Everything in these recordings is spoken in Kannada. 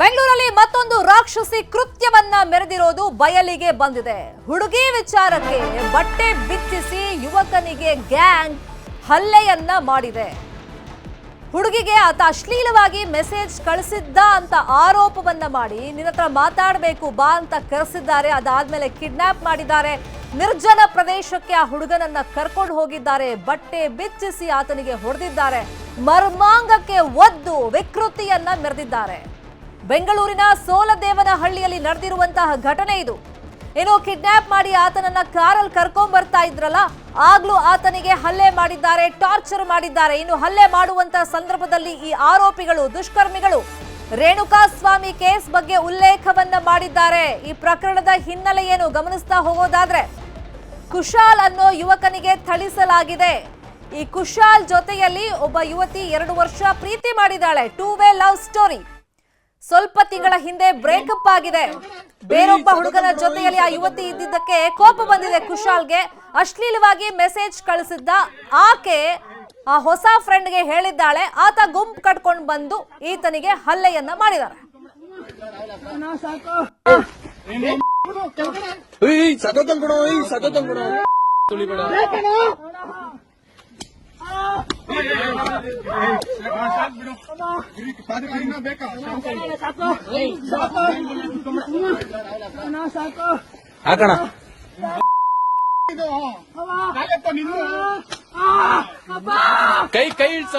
ಬೆಂಗಳೂರಲ್ಲಿ ಮತ್ತೊಂದು ರಾಕ್ಷಸಿ ಕೃತ್ಯವನ್ನ ಮೆರೆದಿರೋದು ಬಯಲಿಗೆ ಬಂದಿದೆ. ಹುಡುಗಿ ವಿಚಾರಕ್ಕೆ ಬಟ್ಟೆ ಬಿಚ್ಚಿಸಿ ಯುವಕನಿಗೆ ಗ್ಯಾಂಗ್ ಹಲ್ಲೆಯನ್ನ ಮಾಡಿದೆ. ಹುಡುಗಿಗೆ ಆತ ಅಶ್ಲೀಲವಾಗಿ ಮೆಸೇಜ್ ಕಳಿಸಿದ್ದ ಅಂತ ಆರೋಪವನ್ನ ಮಾಡಿ ನಿನ್ನತ್ರ ಮಾತಾಡಬೇಕು ಬಾ ಅಂತ ಕರೆಸಿದ್ದಾರೆ. ಅದಾದ್ಮೇಲೆ ಕಿಡ್ನಾಪ್ ಮಾಡಿದ್ದಾರೆ. ನಿರ್ಜನ ಪ್ರದೇಶಕ್ಕೆ ಆ ಹುಡುಗನನ್ನ ಕರ್ಕೊಂಡು ಹೋಗಿದ್ದಾರೆ. ಬಟ್ಟೆ ಬಿಚ್ಚಿಸಿ ಆತನಿಗೆ ಹೊಡೆದಿದ್ದಾರೆ. ಮರ್ಮಾಂಗಕ್ಕೆ ಒದ್ದು ವಿಕೃತಿಯನ್ನ ಮೆರೆದಿದ್ದಾರೆ. ಬೆಂಗಳೂರಿನ ಸೋಲದೇವನಹಳ್ಳಿಯಲ್ಲಿ ನಡೆದಿರುವಂತಹ ಘಟನೆ ಇದು. ಏನೋ ಕಿಡ್ನಾಪ್ ಮಾಡಿ ಆತನನ್ನ ಕಾರಲ್ಲಿ ಕರ್ಕೊಂಡ್ ಬರ್ತಾ ಇದ್ರಲ್ಲ, ಆಗ್ಲೂ ಆತನಿಗೆ ಹಲ್ಲೆ ಮಾಡಿದ್ದಾರೆ, ಟಾರ್ಚರ್ ಮಾಡಿದ್ದಾರೆ. ಇನ್ನು ಹಲ್ಲೆ ಮಾಡುವಂತಹ ಸಂದರ್ಭದಲ್ಲಿ ಈ ಆರೋಪಿಗಳು, ದುಷ್ಕರ್ಮಿಗಳು ರೇಣುಕಾಸ್ವಾಮಿ ಕೇಸ್ ಬಗ್ಗೆ ಉಲ್ಲೇಖವನ್ನ ಮಾಡಿದ್ದಾರೆ. ಈ ಪ್ರಕರಣದ ಹಿನ್ನೆಲೆ ಏನು ಗಮನಿಸ್ತಾ ಹೋಗೋದಾದ್ರೆ, ಕುಶಾಲ್ ಅನ್ನೋ ಯುವಕನಿಗೆ ಥಳಿಸಲಾಗಿದೆ. ಈ ಕುಶಾಲ್ ಜೊತೆಯಲ್ಲಿ ಒಬ್ಬ ಯುವತಿ 2 ವರ್ಷ ಪ್ರೀತಿ ಮಾಡಿದ್ದಾಳೆ. 2 ವೇ ಲವ್ ಸ್ಟೋರಿ. ಸ್ವಲ್ಪ ತಿಂಗಳ ಹಿಂದೆ ಬ್ರೇಕಪ್ ಆಗಿದೆ. ಬೇರೊಬ್ಬ ಹುಡುಗನ ಜೊತೆಯಲ್ಲಿ ಆ ಯುವತಿ ಇದ್ದಿದ್ದಕ್ಕೆ ಕೋಪ ಬಂದಿದೆ ಕುಶಾಲ್ಗೆ. ಅಶ್ಲೀಲವಾಗಿ ಮೆಸೇಜ್ ಕಳಿಸಿದ್ದ ಆಕೆ ಆ ಹೊಸ ಫ್ರೆಂಡ್ಗೆ ಹೇಳಿದ್ದಾಳೆ. ಆತ ಗುಂಪು ಕಟ್ಕೊಂಡು ಬಂದು ಈತನಿಗೆ ಹಲ್ಲೆಯನ್ನ ಮಾಡಿದ್ದಾರೆ. ಹಾಕಣ ಕೈ ಕೈ ಇಳ್ಸ.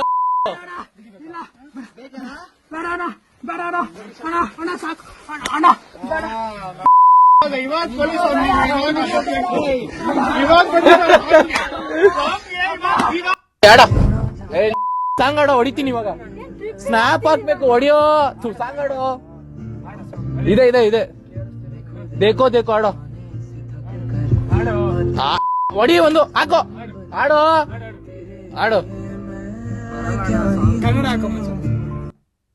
ಸಾಂಗಾಡೋ ಹೊಡಿತೀನಿ ಇವಾಗ. ಸ್ನಾಪ್ ಹಾಕ್ಬೇಕು, ಹೊಡಿಯೋ ಸಾಂಗಾಡೋ. ಇದೆ ಇದೆ ಇದೆ, ದೇಕೋ ದೇಕೋ ಆಡೋ. ಹೊಡಿ ಒಂದು ಹಾಕೋ, ಆಡೋ ಆಡೋ.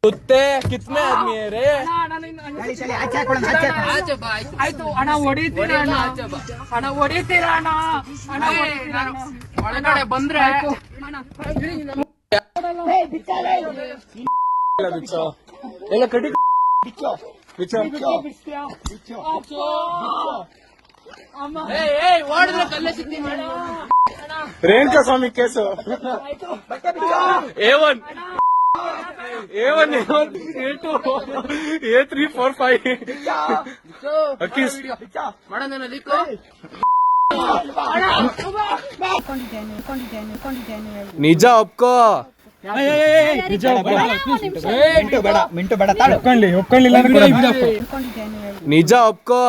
ಕುತ್ತೆ ಕಿತ್ಮೆ ಆದ್ಮಿ ರೇ. ಆಯ್ತು ಹಣ ಹೊಡಿತೀರಾ ಹಣ ಹೊಡಿತೀರಾ ಒಳಗಡೆ ಬಂದ್ರೆ ಎಲ್ಲ ಕಡಿ ಓಡಿದ್ರೆ ಕಲ್ಲೆ ಸಿಕ್ತಿ. ರೇಣುಕಾ ಸ್ವಾಮಿ case A1 A1 A2 A3 4 5 ಅಕ್ಕೀಸ್ ಮಾಡೋದೇನೋ ನಿಜ ಒಪ್ಕೋ. ನಿಜ ಒಪ್ಕೋ.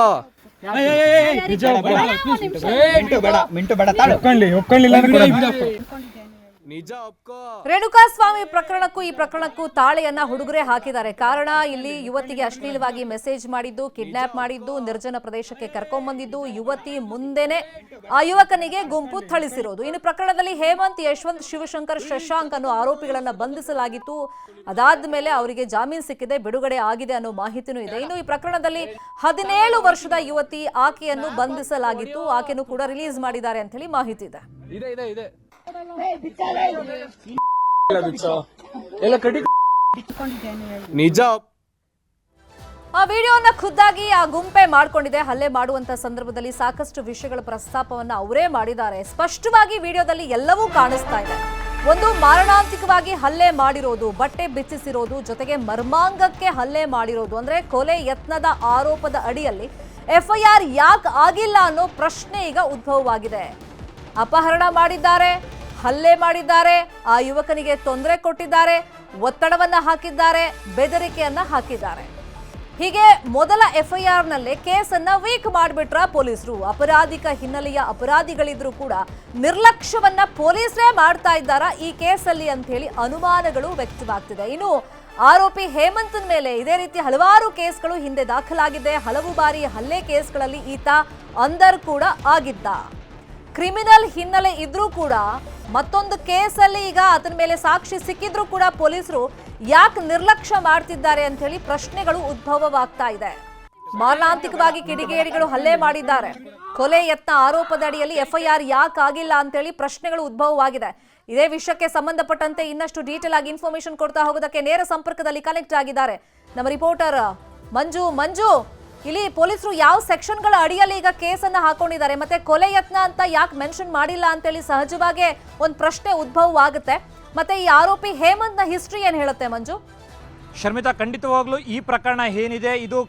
ನಿಜ ಒಪ್ಕೋ. ರೇಣುಕಾಸ್ವಾಮಿ ಪ್ರಕರಣಕ್ಕೂ ಈ ಪ್ರಕರಣಕ್ಕೂ ತಾಳೆಯನ್ನ ಹುಡುಗರೇ ಹಾಕಿದ್ದಾರೆ. ಕಾರಣ ಇಲ್ಲಿ ಯುವತಿಗೆ ಅಶ್ಲೀಲವಾಗಿ ಮೆಸೇಜ್ ಮಾಡಿದ್ದು, ಕಿಡ್ನಾಪ್ ಮಾಡಿದ್ದು, ನಿರ್ಜನ ಪ್ರದೇಶಕ್ಕೆ ಕರ್ಕೊಂಡ್ಬಂದಿದ್ದು, ಯುವತಿ ಮುಂದೆನೆ ಆ ಯುವಕನಿಗೆ ಗುಂಪು ಥಳಿಸಿರೋದು. ಇನ್ನು ಪ್ರಕರಣದಲ್ಲಿ ಹೇಮಂತ್, ಯಶವಂತ್, ಶಿವಶಂಕರ್, ಶಶಾಂಕ್ ಅನ್ನೋ ಆರೋಪಿಗಳನ್ನ ಬಂಧಿಸಲಾಗಿತ್ತು. ಅದಾದ ಮೇಲೆ ಅವರಿಗೆ ಜಾಮೀನು ಸಿಕ್ಕಿದೆ, ಬಿಡುಗಡೆ ಆಗಿದೆ ಅನ್ನೋ ಮಾಹಿತಿನೂ ಇದೆ. ಇನ್ನು ಈ ಪ್ರಕರಣದಲ್ಲಿ 17 ವರ್ಷದ ಯುವತಿ ಆಕೆಯನ್ನು ಬಂಧಿಸಲಾಗಿತ್ತು. ಆಕೆಯನ್ನು ಕೂಡ ರಿಲೀಸ್ ಮಾಡಿದ್ದಾರೆ ಅಂತ ಹೇಳಿ ಮಾಹಿತಿ ಇದೆ. ಇದೆ ಇದೆ ಇದೆ ಎಲ್ಲ ಕಡಿ ನಿಜ. ಆ ವಿಡಿಯೋನ ಖುದ್ದಾಗಿ ಆ ಗುಂಪೆ ಮಾಡ್ಕೊಂಡಿದೆ. ಹಲ್ಲೆ ಮಾಡುವಂತ ಸಂದರ್ಭದಲ್ಲಿ ಸಾಕಷ್ಟು ವಿಷಯಗಳ ಪ್ರಸ್ತಾಪವನ್ನ ಅವರೇ ಮಾಡಿದ್ದಾರೆ. ಸ್ಪಷ್ಟವಾಗಿ ವಿಡಿಯೋದಲ್ಲಿ ಎಲ್ಲವೂ ಕಾಣಿಸ್ತಾ ಇದೆ. ಒಂದು, ಮಾರಣಾಂತಿಕವಾಗಿ ಹಲ್ಲೆ ಮಾಡಿರೋದು, ಬಟ್ಟೆ ಬಿಚ್ಚಿಸಿರೋದು, ಜೊತೆಗೆ ಮರ್ಮಾಂಗಕ್ಕೆ ಹಲ್ಲೆ ಮಾಡಿರೋದು. ಅಂದ್ರೆ ಕೊಲೆ ಯತ್ನದ ಆರೋಪದ ಅಡಿಯಲ್ಲಿ FIR ಯಾಕೆ ಆಗಿಲ್ಲ ಅನ್ನೋ ಪ್ರಶ್ನೆ ಈಗ ಉದ್ಭವವಾಗಿದೆ. ಅಪಹರಣ ಮಾಡಿದ್ದಾರೆ, ಹಲ್ಲೆ ಮಾಡಿದ್ದಾರೆ, ಆ ಯುವಕನಿಗೆ ತೊಂದರೆ ಕೊಟ್ಟಿದ್ದಾರೆ, ಒತ್ತಡವನ್ನ ಹಾಕಿದ್ದಾರೆ, ಬೆದರಿಕೆಯನ್ನ ಹಾಕಿದ್ದಾರೆ. ಹೀಗೆ ಮೊದಲ FIR ನಲ್ಲೇ ಕೇಸನ್ನ ವೀಕ್ ಮಾಡಿಬಿಟ್ರ ಪೊಲೀಸರು. ಅಪರಾಧಿಕ ಹಿನ್ನೆಲೆಯ ಅಪರಾಧಿಗಳಿದ್ರು ಕೂಡ ನಿರ್ಲಕ್ಷ್ಯವನ್ನ ಪೊಲೀಸರೇ ಮಾಡ್ತಾ ಇದ್ದಾರ ಈ ಕೇಸಲ್ಲಿ ಅಂತ ಹೇಳಿ ಅನುಮಾನಗಳು ವ್ಯಕ್ತವಾಗ್ತಿದೆ. ಇನ್ನು ಆರೋಪಿ ಹೇಮಂತನ ಮೇಲೆ ಇದೇ ರೀತಿ ಹಲವಾರು ಕೇಸ್ಗಳು ಹಿಂದೆ ದಾಖಲಾಗಿದೆ. ಹಲವು ಬಾರಿ ಹಲ್ಲೆ ಕೇಸ್ಗಳಲ್ಲಿ ಈತ ಅಂದರ್ ಕೂಡ ಆಗಿದ್ದ. ಕ್ರಿಮಿನಲ್ ಹಿನ್ನೆಲೆ ಇದ್ರೂ ಕೂಡ ಮತ್ತೊಂದು ಕೇಸಲ್ಲಿ ಈಗ ಆತನ ಮೇಲೆ ಸಾಕ್ಷಿ ಸಿಕ್ಕಿದ್ರೂ ಕೂಡ ಪೊಲೀಸರು ಯಾಕೆ ನಿರ್ಲಕ್ಷ್ಯ ಮಾಡ್ತಿದ್ದಾರೆ ಅಂತ ಹೇಳಿ ಪ್ರಶ್ನೆಗಳು ಉದ್ಭವವಾಗ್ತಾ ಇದೆ. ಮಾರಣಾಂತಿಕವಾಗಿ ಕಿಡಿಗೇಡಿಗಳು ಹಲ್ಲೆ ಮಾಡಿದ್ದಾರೆ. ಕೊಲೆ ಯತ್ನ ಆರೋಪದ ಅಡಿಯಲ್ಲಿ FIR ಯಾಕೆ ಆಗಿಲ್ಲ ಅಂತ ಹೇಳಿ ಪ್ರಶ್ನೆಗಳು ಉದ್ಭವವಾಗಿದೆ. ಇದೇ ವಿಷಯಕ್ಕೆ ಸಂಬಂಧಪಟ್ಟಂತೆ ಇನ್ನಷ್ಟು ಡೀಟೇಲ್ ಆಗಿ ಇನ್ಫಾರ್ಮೇಶನ್ ಕೊಡ್ತಾ ಹೋಗೋದಕ್ಕೆ ನೇರ ಸಂಪರ್ಕದಲ್ಲಿ ಕನೆಕ್ಟ್ ಆಗಿದ್ದಾರೆ ನಮ್ಮ ರಿಪೋರ್ಟರ್ ಮಂಜು ಇಲ್ಲಿ ಪೊಲೀಸರು ಯಾವ ಸೆಕ್ಷನ್ಗಳ ಅಡಿಯಲ್ಲಿ ಈಗ ಕೇಸನ್ನ ಹಾಕೊಂಡಿದ್ದಾರೆ, ಮತ್ತೆ ಕೊಲೆ ಯತ್ನ ಅಂತ ಯಾಕೆ ಮೆನ್ಷನ್ ಮಾಡಿಲ್ಲ ಅಂತೇಳಿ ಸಹಜವಾಗಿ ಒಂದು ಪ್ರಶ್ನೆ ಉದ್ಭವವಾಗುತ್ತೆ. ಮತ್ತೆ ಈ ಆರೋಪಿ ಹೇಮಂತ್ನ ಹಿಸ್ಟ್ರಿ ಏನ್ ಹೇಳುತ್ತೆ ಮಂಜು? ಶರ್ಮಿತಾ, ಖಂಡಿತವಾಗ್ಲೂ ಈ ಪ್ರಕರಣ ಏನಿದೆ ಇದು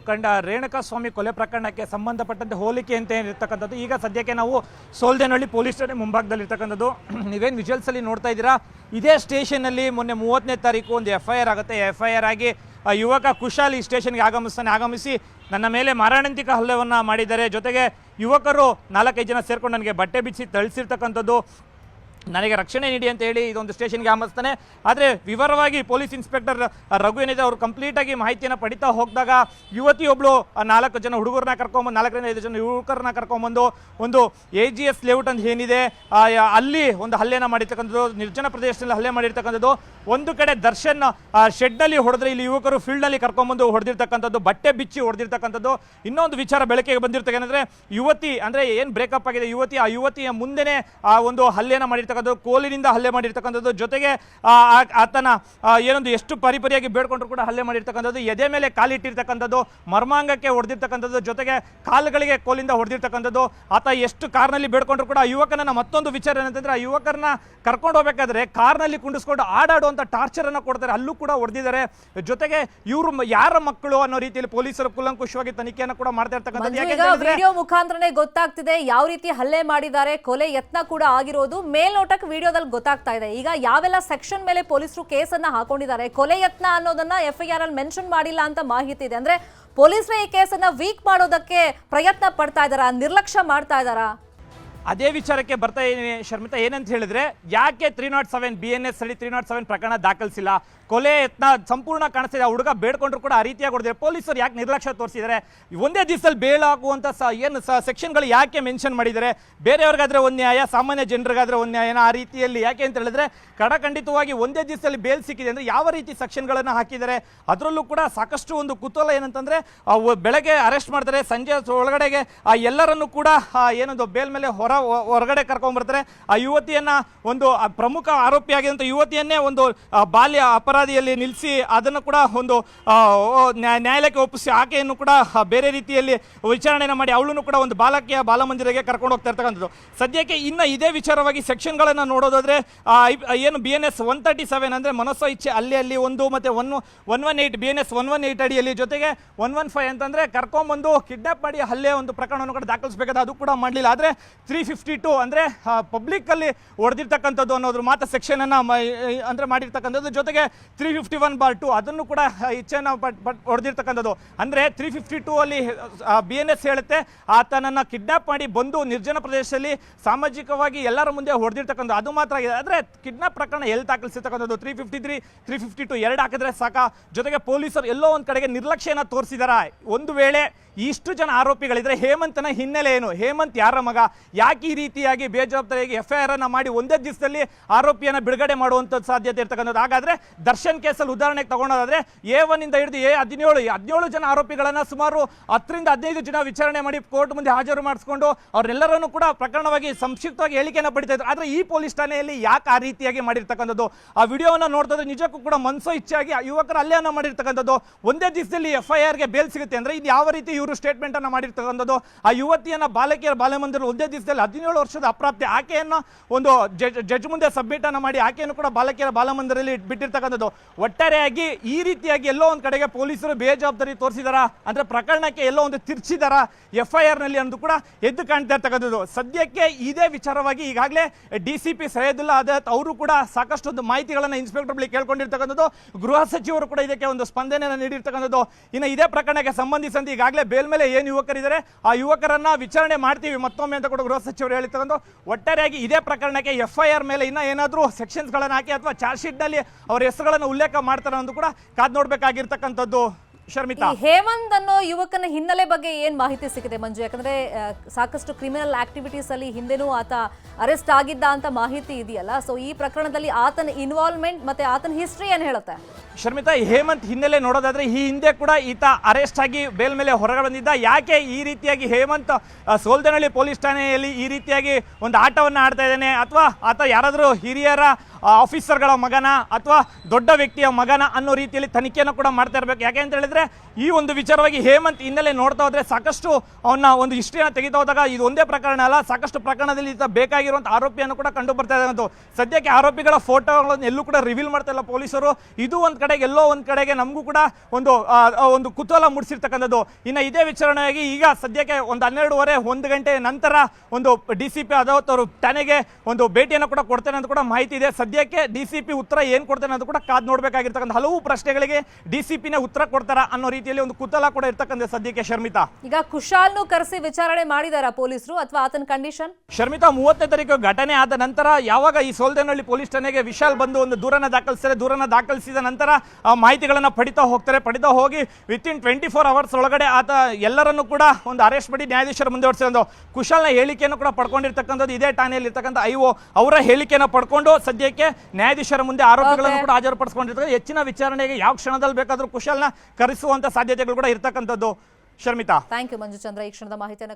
ರೇಣುಕಾಸ್ವಾಮಿ ಕೊಲೆ ಪ್ರಕರಣಕ್ಕೆ ಸಂಬಂಧಪಟ್ಟಂತೆ ಹೋಲಿಕೆ ಅಂತ ಏನಿರ್ತಕ್ಕಂಥದ್ದು. ಈಗ ಸದ್ಯಕ್ಕೆ ನಾವು ಸೋಲ್ದೇನಹಳ್ಳಿ ಪೊಲೀಸ್ ಠಾಣೆ ಮುಂಭಾಗದಲ್ಲಿ ಇರ್ತಕ್ಕಂಥದ್ದು. ನೀವೇನು ವಿಜುವಲ್ಸ್ ಅಲ್ಲಿ ನೋಡ್ತಾ ಇದ್ದೀರಾ, ಇದೇ ಸ್ಟೇಷನ್ನಲ್ಲಿ ಮೊನ್ನೆ 30ನೇ ತಾರೀಕು ಒಂದು FIR ಆಗುತ್ತೆ. FIR ಆಗಿ ಯುವಕ ಕುಶಾಲ್ ಈ ಸ್ಟೇಷನ್ಗೆ ಆಗಮಿಸಿ ನನ್ನ ಮೇಲೆ ಮಾರಣಾಂತಿಕ ಹಲ್ಲೆಯನ್ನು ಮಾಡಿದ್ದಾರೆ. ಜೊತೆಗೆ ಯುವಕರು 4-5 ಜನ ಸೇರ್ಕೊಂಡು ನನಗೆ ಬಟ್ಟೆ ಬಿಚ್ಚಿ ಥಳಿಸಿರ್ತಕ್ಕಂಥದ್ದು, ನನಗೆ ರಕ್ಷಣೆ ನೀಡಿ ಅಂತ ಹೇಳಿ ಇದೊಂದು ಸ್ಟೇಷನ್ಗೆ ಆಗಮಿಸ್ತಾನೆ. ಆದರೆ ವಿವರವಾಗಿ ಪೊಲೀಸ್ ಇನ್ಸ್ಪೆಕ್ಟರ್ ರಘು ಏನಿದೆ ಅವರು ಕಂಪ್ಲೀಟಾಗಿ ಮಾಹಿತಿಯನ್ನು ಪಡಿತಾ ಹೋಗಿದಾಗ ಯುವತಿಯೊಬ್ಬಳು 4 ಜನ ಹುಡುಗರನ್ನ ಕರ್ಕೊಂಬಂದು 4ರಿಂದ 5 ಜನ ಯುವಕರನ್ನ ಕರ್ಕೊಂಬಂದು ಒಂದು AGS ಲೇಔಟ್ ಅಂತ ಏನಿದೆ ಅಲ್ಲಿ ಒಂದು ಹಲ್ಲೆನ ಮಾಡಿರ್ತಕ್ಕಂಥದ್ದು, ನಿರ್ಜನ ಪ್ರದೇಶದಲ್ಲಿ ಹಲ್ಲೆ ಮಾಡಿರ್ತಕ್ಕಂಥದ್ದು. ಒಂದು ಕಡೆ ದರ್ಶನ್ ಶೆಡ್ನಲ್ಲಿ ಹೊಡೆದ್ರೆ ಇಲ್ಲಿ ಯುವಕರು ಫೀಲ್ಡ್ನಲ್ಲಿ ಕರ್ಕೊಂಬಂದು ಹೊಡೆದಿರ್ತಕ್ಕಂಥದ್ದು, ಬಟ್ಟೆ ಬಿಚ್ಚಿ ಹೊಡೆದಿರ್ತಕ್ಕಂಥದ್ದು. ಇನ್ನೊಂದು ವಿಚಾರ ಬೆಳಕಿಗೆ ಬಂದಿರ್ತಕ್ಕಂಥದ್ದು, ಯುವತಿ ಅಂದರೆ ಏನು ಬ್ರೇಕಪ್ ಆಗಿದೆ ಆ ಯುವತಿಯ ಮುಂದೆನೇ ಆ ಒಂದು ಹಲ್ಲೆನ ಮಾಡಿರ್ತಕ್ಕಂಥದ್ದು, ಕೋಲಿನಿಂದ ಹಲ್ಲೆ ಮಾಡಿರ್ತಕ್ಕಂಥದ್ದು. ಜೊತೆಗೆ ಆತನ ಏನೊಂದು ಎಷ್ಟು ಪರಿಪರಿಯಾಗಿ ಬೇಡ್ಕೊಂಡ್ರು ಕೂಡ ಹಲ್ಲೆ ಮಾಡಿರ್ತಕ್ಕಂಥದ್ದು, ಎದೆ ಮೇಲೆ ಕಾಲಿಟ್ಟಿರ್ತಕ್ಕಂಥದ್ದು, ಮರ್ಮಾಂಗಕ್ಕೆ ಹೊಡೆದಿರ್ತಕ್ಕಂಥದ್ದು, ಜೊತೆಗೆ ಕಾಲುಗಳಿಗೆ ಕೋಲಿಂದ ಹೊಡೆದಿರ್ತಕ್ಕಂಥದ್ದು. ಆತ ಎಷ್ಟು ಕಾರ್ನಲ್ಲಿ ಬೇಡ್ಕೊಂಡ್ರು ಕೂಡ ಆ ಯುವಕನ ಮತ್ತೊಂದು ವಿಚಾರ ಏನಂತಂದ್ರೆ, ಆ ಯುವಕರನ್ನ ಕರ್ಕೊಂಡು ಹೋಗ್ಬೇಕಾದ್ರೆ ಕಾರ್ನಲ್ಲಿ ಕುಂಡಿಸ್ಕೊಂಡು ಆಡುವಂತ ಟಾರ್ಚರ್ ಅನ್ನ ಕೊಡ್ತಾರೆ, ಅಲ್ಲೂ ಕೂಡ ಹೊಡೆದಿದ್ದಾರೆ. ಜೊತೆಗೆ ಇವರು ಯಾರ ಮಕ್ಕಳು ಅನ್ನೋ ರೀತಿಯಲ್ಲಿ ಪೊಲೀಸರು ಕೂಲಂಕುಷವಾಗಿ ತನಿಖೆಯನ್ನು ಕೂಡ ಮಾಡ್ತಾ ಇರ್ತಕ್ಕಂಥದ್ದು. ವಿಡಿಯೋ ಮುಖಾಂತರನೇ ಗೊತ್ತಾಗ್ತಿದೆ ಯಾವ ರೀತಿ ಹಲ್ಲೆ ಮಾಡಿದ್ದಾರೆ, ಕೊಲೆ ಯತ್ನ ಕೂಡ ಆಗಿರೋದು ಮೇಲ್ನೋಟಕ್ಕೆ ವಿಡಿಯೋದಲ್ಲಿ ಗೊತ್ತಾಗ್ತಾ ಇದೆ. ಈಗ ಯಾವೆಲ್ಲ ಸೆಕ್ಷನ್ ಮೇಲೆ ಪೊಲೀಸರು ಕೇಸನ್ನ ಹಾಕೊಂಡಿದ್ದಾರೆ, ಕೊಲೆ ಯತ್ನ ಅನ್ನೋದನ್ನ FIR ಅಲ್ಲಿ ಮೆನ್ಷನ್ ಮಾಡಿಲ್ಲ ಅಂತ ಮಾಹಿತಿ ಇದೆ. ಅಂದ್ರೆ ಪೊಲೀಸರೇ ಈ ಕೇಸನ್ನ ವೀಕ್ ಮಾಡೋದಕ್ಕೆ ಪ್ರಯತ್ನ ಪಡ್ತಾ ಇದ್ದಾರಾ, ನಿರ್ಲಕ್ಷ್ಯ ಮಾಡ್ತಾ ಇದ್ದಾರಾ? ಅದೇ ವಿಚಾರಕ್ಕೆ ಬರ್ತಾ ಇದ್ದೀನಿ ಶರ್ಮಿತಾ. ಏನಂತ ಹೇಳಿದ್ರೆ, ಯಾಕೆ 307 BNS ಅಡಿ 307 ಪ್ರಕರಣ ದಾಖಲಿಸಿಲ್ಲ? ಕೊಲೆ ಯತ್ನ ಸಂಪೂರ್ಣ ಕಾಣಿಸ್ತಿದೆ. ಆ ಹುಡುಗ ಬೇಡ್ಕೊಂಡ್ರು ಕೂಡ ಆ ರೀತಿಯಾಗಿ ಹೊಡೆದಿದೆ. ಪೊಲೀಸರು ಯಾಕೆ ನಿರ್ಲಕ್ಷ್ಯ ತೋರಿಸಿದ್ದಾರೆ? ಒಂದೇ ದಿವಸದಲ್ಲಿ ಬೇಳಾಗುವಂಥ ಏನು ಸೆಕ್ಷನ್ಗಳು ಯಾಕೆ ಮೆನ್ಷನ್ ಮಾಡಿದ್ದಾರೆ? ಬೇರೆಯವ್ರಿಗಾದ್ರೆ ಒಂದು ನ್ಯಾಯ, ಸಾಮಾನ್ಯ ಜನರಿಗಾದ್ರೆ ಒಂದು ನ್ಯಾಯನ ಆ ರೀತಿಯಲ್ಲಿ ಯಾಕೆ ಅಂತ ಹೇಳಿದ್ರೆ, ಖಂಡಿತವಾಗಿ ಒಂದೇ ದಿವಸದಲ್ಲಿ ಬೇಲ್ ಸಿಕ್ಕಿದೆ ಅಂದರೆ ಯಾವ ರೀತಿ ಸೆಕ್ಷನ್ಗಳನ್ನು ಹಾಕಿದ್ದಾರೆ? ಅದರಲ್ಲೂ ಕೂಡ ಸಾಕಷ್ಟು ಒಂದು ಕುತೂಹಲ ಏನಂತಂದರೆ, ಬೆಳಗ್ಗೆ ಅರೆಸ್ಟ್ ಮಾಡ್ತಾರೆ, ಸಂಜೆ ಒಳಗಡೆಗೆ ಎಲ್ಲರನ್ನು ಕೂಡ ಏನೊಂದು ಬೇಲ್ ಮೇಲೆ ಹೊರಗಡೆ ಕರ್ಕೊಂಡ್ಬರ್ತಾರೆ. ಆ ಯುವತಿಯನ್ನ ಒಂದು ಪ್ರಮುಖ ಆರೋಪಿಯಾಗಿದ್ದಂಥ ಯುವತಿಯನ್ನೇ ಒಂದು ಬಾಲ್ಯ ಅಪರಾಧಿಯಲ್ಲಿ ನಿಲ್ಲಿಸಿ ಅದನ್ನು ಕೂಡ ಒಂದು ನ್ಯಾಯಾಲಯಕ್ಕೆ ಒಪ್ಪಿಸಿ ಆಕೆಯನ್ನು ಕೂಡ ಬೇರೆ ರೀತಿಯಲ್ಲಿ ವಿಚಾರಣೆಯನ್ನು ಮಾಡಿ ಅವಳನ್ನು ಕೂಡ ಒಂದು ಬಾಲಮಂದಿರಗೆ ಕರ್ಕೊಂಡು ಹೋಗ್ತಾ ಇರ್ತಕ್ಕಂಥದ್ದು. ಸದ್ಯಕ್ಕೆ ಇನ್ನು ಇದೇ ವಿಚಾರವಾಗಿ ಸೆಕ್ಷನ್ಗಳನ್ನು ನೋಡೋದಾದ್ರೆ, ಏನು BNS 137 ಅಂದರೆ ಮನಸ್ಸೋ ಇಚ್ಛೆ ಅಲ್ಲಿ ಒಂದು, ಮತ್ತು 118 BNS 118 ಅಡಿಯಲ್ಲಿ, ಜೊತೆಗೆ 115 ಅಂತಂದರೆ ಕರ್ಕೊಂಬಂದು ಕಿಡ್ನಾಪ್ ಮಾಡಿ ಹಲ್ಲೆ ಒಂದು ಪ್ರಕರಣವನ್ನು ಕೂಡ ದಾಖಲಿಸಬೇಕಾದ ಅದು ಕೂಡ ಮಾಡಲಿಲ್ಲ. ಆದರೆ 352 ಅಂದರೆ ಪಬ್ಲಿಕ್ಕಲ್ಲಿ ಹೊಡೆದಿರ್ತಕ್ಕಂಥದ್ದು ಅನ್ನೋದ್ರ ಮಾತ್ರ ಸೆಕ್ಷನನ್ನು ಅಂದರೆ ಮಾಡಿರ್ತಕ್ಕಂಥದ್ದು. ಜೊತೆಗೆ 351/2 ಅದನ್ನು ಕೂಡ ಇಚ್ಛೆಯನ್ನು ಹೊಡೆದಿರ್ತಕ್ಕಂಥದ್ದು. ಅಂದರೆ 352 ಅಲ್ಲಿ BNS ಹೇಳುತ್ತೆ ಆತನನ್ನು ಕಿಡ್ನಾಪ್ ಮಾಡಿ ಬಂದು ನಿರ್ಜನ ಪ್ರದೇಶದಲ್ಲಿ ಸಾಮಾಜಿಕವಾಗಿ ಎಲ್ಲರ ಮುಂದೆ ಹೊಡೆದಿರ್ತಕ್ಕಂಥದ್ದು, ಅದು ಮಾತ್ರ ಆಗಿದೆ. ಆದರೆ ಕಿಡ್ನಾಪ್ ಪ್ರಕರಣ ಎಲ್ಲಿ ದಾಖಲಿಸಿರ್ತಕ್ಕಂಥದ್ದು 353 352 ಎರಡು ಹಾಕಿದ್ರೆ ಸಾಕ. ಜೊತೆಗೆ ಪೊಲೀಸರು ಎಲ್ಲೋ ಒಂದು ಕಡೆಗೆ ನಿರ್ಲಕ್ಷ್ಯನ ತೋರಿಸಿದಾರ. ಒಂದು ವೇಳೆ ಇಷ್ಟು ಜನ ಆರೋಪಿಗಳಿದ್ರೆ ಹೇಮಂತನ ಹಿನ್ನೆಲೆ ಏನು? ಹೇಮಂತ್ ಯಾರ ಮಗ? ಯಾಕೆ ಈ ರೀತಿಯಾಗಿ ಬೇಜವಾಬ್ದಾರಿಯಾಗಿ FIR ಅನ್ನ ಮಾಡಿ ಒಂದೇ ದಿವಸದಲ್ಲಿ ಆರೋಪಿಯನ್ನು ಬಿಡುಗಡೆ ಮಾಡುವಂಥ ಸಾಧ್ಯತೆ ಇರ್ತಕ್ಕಂಥದ್ದು? ಹಾಗಾದ್ರೆ ದರ್ಶನ್ ಕೇಸಲ್ಲಿ ಉದಾಹರಣೆಗೆ ತಗೊಂಡೋದಾದ್ರೆ A1 ಇಂದ ಹಿಡಿದು A17 ಜನ ಆರೋಪಿಗಳನ್ನ ಸುಮಾರು 10ರಿಂದ 15 ಜನ ವಿಚಾರಣೆ ಮಾಡಿ ಕೋರ್ಟ್ ಮುಂದೆ ಹಾಜರು ಮಾಡಿಸ್ಕೊಂಡು ಅವರೆಲ್ಲರನ್ನು ಕೂಡ ಪ್ರಕರಣವಾಗಿ ಸಂಕ್ಷಿಪ್ತವಾಗಿ ಹೇಳಿಕೆಯನ್ನು ಪಡಿತಾ ಇದ್ರು. ಆದರೆ ಈ ಪೊಲೀಸ್ ಠಾಣೆಯಲ್ಲಿ ಯಾಕೆ ಆ ರೀತಿಯಾಗಿ ಮಾಡಿರ್ತಕ್ಕಂಥದ್ದು? ಆ ವಿಡಿಯೋವನ್ನು ನೋಡ್ತಾ ನಿಜಕ್ಕೂ ಕೂಡ ಮನಸ್ಸೋ ಇಚ್ಛೆಯಾಗಿ ಯುವಕರು ಹಲ್ಲೆಯನ್ನು ಮಾಡಿರ್ತಕ್ಕಂಥದ್ದು. ಒಂದೇ ದಿವಸದಲ್ಲಿ FIRಗೆ ಬೇಲ್ ಸಿಗುತ್ತೆ ಅಂದ್ರೆ ಇದು ಯಾವ ರೀತಿ ಇವರು ಸ್ಟೇಟ್ಮೆಂಟ್ ಅನ್ನು ಮಾಡಿರ್ತಕ್ಕಂಥದ್ದು? ಆ ಯುವತಿಯನ್ನ ಬಾಲಮಂದಿರ ಒಂದೇ ದಿವಸದಲ್ಲಿ 17 ವರ್ಷದ ಅಪ್ರಾಪ್ತಿ ಆಕೆಯನ್ನು ಒಂದು ಜಡ್ಜ್ ಮುಂದೆ ಸಬ್ಮಿಟ್ ಅನ್ನು ಮಾಡಿ ಆಕೆಯನ್ನು ಕೂಡ ಬಾಲಮಂದಿರಲ್ಲಿ ಬಿಟ್ಟಿರ್ತಕ್ಕಂಥದ್ದು. ಒಟ್ಟಾರೆಯಾಗಿ ಈ ರೀತಿಯಾಗಿ ಎಲ್ಲೋ ಒಂದು ಕಡೆಗೆ ಪೊಲೀಸರು ಬೇಜವಾಬ್ದಾರಿ ತೋರಿಸಿದಾರ ಅಂದ್ರೆ ಪ್ರಕರಣಕ್ಕೆ ಎಲ್ಲೋ ಒಂದು ತಿರ್ಚಿದಾರ FIR ನಲ್ಲಿ ಅಂದು ಕೂಡ ಎದ್ದು ಕಾಣ್ತಾ ಇರ್ತಕ್ಕಂಥದ್ದು. ಸದ್ಯಕ್ಕೆ ಇದೇ ವಿಚಾರವಾಗಿ ಈಗಾಗಲೇ DCP ಸೈಯದುಲ್ಲಾ ಆದಾತ್ ಅವರು ಕೂಡ ಸಾಕಷ್ಟು ಮಾಹಿತಿಗಳನ್ನು ಇನ್ಸ್ಪೆಕ್ಟರ್ ಬಳಿ ಕೇಳ್ಕೊಂಡಿರ್ತಕ್ಕಂಥದ್ದು. ಗೃಹ ಸಚಿವರು ಕೂಡ ಇದಕ್ಕೆ ಒಂದು ಸ್ಪಂದನೆಯನ್ನು ನೀಡಿರ್ತಕ್ಕಂಥದ್ದು. ಇನ್ನು ಇದೇ ಪ್ರಕರಣಕ್ಕೆ ಸಂಬಂಧಿಸಿದಂತೆ ಈಗಾಗಲೇ ಬೇಲ್ ಮೇಲೆ ಏನು ಯುವಕರಿದ್ದಾರೆ ಆ ಯುವಕರನ್ನ ವಿಚಾರಣೆ ಮಾಡ್ತೀವಿ ಮತ್ತೊಮ್ಮೆ ಅಂತ ಕೂಡ ಗೃಹ ಸಚಿವರು ಹೇಳಿರ್ತಕ್ಕಂಥ. ಒಟ್ಟಾರೆಯಾಗಿ ಇದೇ ಪ್ರಕರಣಕ್ಕೆ FIR ಮೇಲೆ ಇನ್ನೂ ಏನಾದರೂ ಸೆಕ್ಷನ್ಸ್ಗಳನ್ನು ಹಾಕಿ ಅಥವಾ ಚಾರ್ಜ್ ಶೀಟ್ನಲ್ಲಿ ಅವರ ಹೆಸರುಗಳನ್ನು ಉಲ್ಲೇಖ ಮಾಡ್ತಾರೆ ಅಂತ ಕೂಡ ಕಾದು ನೋಡ್ಬೇಕಾಗಿರ್ತಕ್ಕಂಥದ್ದು. ಶರ್ಮಿತಾ, ಹೇಮಂತ್ ಅನ್ನೋ ಯುವಕನ ಹಿನ್ನೆಲೆ ಬಗ್ಗೆ ಏನ್ ಮಾಹಿತಿ ಸಿಕ್ಕಿದೆ ಮಂಜು? ಯಾಕಂದ್ರೆ ಸಾಕಷ್ಟು ಕ್ರಿಮಿನಲ್ ಆಕ್ಟಿವಿಟೀಸ್ ಅಲ್ಲಿ ಹಿಂದೆನೂ ಆತ ಅರೆಸ್ಟ್ ಆಗಿದ್ದ ಅಂತ ಮಾಹಿತಿ ಇದೆಯಲ್ಲ, ಸೊ ಈ ಪ್ರಕರಣದಲ್ಲಿ ಆತನ ಇನ್ವಾಲ್ವ್ಮೆಂಟ್ ಮತ್ತೆ ಆತನ ಹಿಸ್ಟ್ರಿ ಏನ್ ಹೇಳುತ್ತೆ? ಶರ್ಮಿತಾ, ಹೇಮಂತ್ ಹಿನ್ನೆಲೆ ನೋಡೋದಾದ್ರೆ ಈ ಹಿಂದೆ ಕೂಡ ಈತ ಅರೆಸ್ಟ್ ಆಗಿ ಬೇಲ್ ಮೇಲೆ ಹೊರಗಡೆ ಬಂದಿದ್ದ. ಯಾಕೆ ಈ ರೀತಿಯಾಗಿ ಹೇಮಂತ್ ಸೋಲ್ದನಹಳ್ಳಿ ಪೊಲೀಸ್ ಠಾಣೆಯಲ್ಲಿ ಈ ರೀತಿಯಾಗಿ ಒಂದು ಆಟವನ್ನು ಆಡ್ತಾ ಇದ್ದಾನೆ, ಅಥವಾ ಆತ ಯಾರಾದರೂ ಹಿರಿಯರ ಆಫೀಸರ್ಗಳ ಮಗನ ಅಥವಾ ದೊಡ್ಡ ವ್ಯಕ್ತಿಯ ಮಗನ ಅನ್ನೋ ರೀತಿಯಲ್ಲಿ ತನಿಖೆಯನ್ನು ಕೂಡ ಮಾಡ್ತಾ ಇರಬೇಕು. ಯಾಕೆ ಅಂತ ಹೇಳಿದ್ರೆ ಆದ್ರೆ ಈ ಒಂದು ವಿಚಾರವಾಗಿ ಹೇಮಂತ್ ಹಿನ್ನೆಲೆ ನೋಡ್ತಾ ಹೋದ್ರೆ ಸಾಕಷ್ಟು ಅವನ್ನ ಒಂದು ಹಿಸ್ಟ್ರಿಯನ್ನು ತೆಗಿತಾ ಹೋದಾಗ ಇದು ಒಂದೇ ಪ್ರಕರಣ ಅಲ್ಲ, ಸಾಕಷ್ಟು ಪ್ರಕರಣದಲ್ಲಿ ಈತ ಬೇಕಾಗಿರುವಂತಹ ಆರೋಪಿಯನ್ನು ಕೂಡ ಕಂಡು ಬರ್ತಾ ಇದೆ. ಸದ್ಯಕ್ಕೆ ಆರೋಪಿಗಳ ಫೋಟೋಗಳನ್ನು ಎಲ್ಲೂ ಕೂಡ ರಿವೀಲ್ ಮಾಡ್ತಾ ಇಲ್ಲ ಪೊಲೀಸರು. ಇದು ಒಂದ್ ಕಡೆಗೆ ಎಲ್ಲೋ ಒಂದ್ ಕಡೆಗೆ ನಮಗೂ ಕೂಡ ಒಂದು ಕುತೂಹಲ ಮೂಡಿಸಿರ್ತಕ್ಕಂಥದ್ದು. ಇನ್ನು ಇದೇ ವಿಚಾರಣೆಯಾಗಿ ಈಗ ಸದ್ಯಕ್ಕೆ ಒಂದು 12:30 ಗಂಟೆ ನಂತರ ಒಂದು DCP ಅದಾವತ್ ಅವರು ಠಾಣೆಗೆ ಒಂದು ಭೇಟಿಯನ್ನು ಕೂಡ ಕೊಡ್ತೇನೆ ಅಂತ ಕೂಡ ಮಾಹಿತಿ ಇದೆ. ಸದ್ಯಕ್ಕೆ DCP ಉತ್ತರ ಏನ್ ಕೊಡ್ತೇನೆ ಅಂತ ಕೂಡ ಕಾದ್ ನೋಡ್ಬೇಕಾಗಿರ್ತಕ್ಕಂಥ ಹಲವು ಪ್ರಶ್ನೆಗಳಿಗೆ DCPನೇ ಉತ್ತರ ಕೊಡ್ತಾರ ಅನ್ನೋ ರೀತಿಯಲ್ಲಿ ಒಂದು ಕುತೂಹಲ ಕೂಡ ಇರ್ತಕ್ಕಂಥ ಸದ್ಯಕ್ಕೆ. ಶರ್ಮಿತಾ, ಈಗ ಕುಶಾಲ್ನು ಕರೆಸಿ ವಿಚಾರಣೆ ಮಾಡಿದಾರ ಪೊಲೀಸರು ಅಥವಾ ಆತನ ಕಂಡೀಷನ್? ಶರ್ಮಿತಾ, 30ನೇ ತಾರೀಕು ಘಟನೆ ಆದ ನಂತರ ಯಾವಾಗ ಈ ಸೋಲ್ದೇನಹಳ್ಳಿ ಪೊಲೀಸ್ ಠಾಣೆಗೆ ವಿಶಾಲ್ ಬಂದು ಒಂದು ದೂರನ್ನ ದಾಖಲಿಸ್ತಾರೆ, ದೂರನ್ನ ದಾಖಲಿಸಿದ ನಂತರ ಆ ಮಾಹಿತಿಗಳನ್ನ ಪಡಿತಾ ಹೋಗ್ತಾರೆ. ಪಡಿತಾ ಹೋಗಿ ವಿತಿನ್ 24 ಅವರ್ಸ್ ಒಳಗಡೆ ಆತ ಎಲ್ಲರನ್ನು ಕೂಡ ಒಂದು ಅರೆಸ್ಟ್ ಮಾಡಿ ನ್ಯಾಯಾಧೀಶರ ಮುಂದೆ ಹೊರಡಿಸಿದ್ರು. ಕುಶಾಲ್ನ ಹೇಳಿಕೆಯನ್ನು ಕೂಡ ಪಡ್ಕೊಂಡಿರ್ತಕ್ಕಂಥದ್ದು ಇದೇ ಠಾಣೆಯಲ್ಲಿ ಇರ್ತಕ್ಕಂಥ IO ಅವರ ಹೇಳಿಕೆಯನ್ನು ಪಡ್ಕೊಂಡು ಸದ್ಯಕ್ಕೆ ನ್ಯಾಯಾಧೀಶರ ಮುಂದೆ ಆರೋಪಿಗಳನ್ನು ಕೂಡ ಹಾಜರುಪಡಿಸಿಕೊಂಡಿರ್ತಾರೆ. ಹೆಚ್ಚಿನ ವಿಚಾರಣೆಗೆ ಯಾವ ಕ್ಷಣದಲ್ಲಿ ಬೇಕಾದರೂ ಕುಶಾಲ್ನ ಕರೆಸುವಂತ ಸಾಧ್ಯತೆಗಳು ಕೂಡ ಇರ್ತಕ್ಕಂಥದ್ದು. ಶರ್ಮಿತಾ, ಥ್ಯಾಂಕ್ ಯು ಮಂಜು ಚಂದ್ರ ಈ ಕ್ಷಣದ ಮಾಹಿತಿಯನ್ನು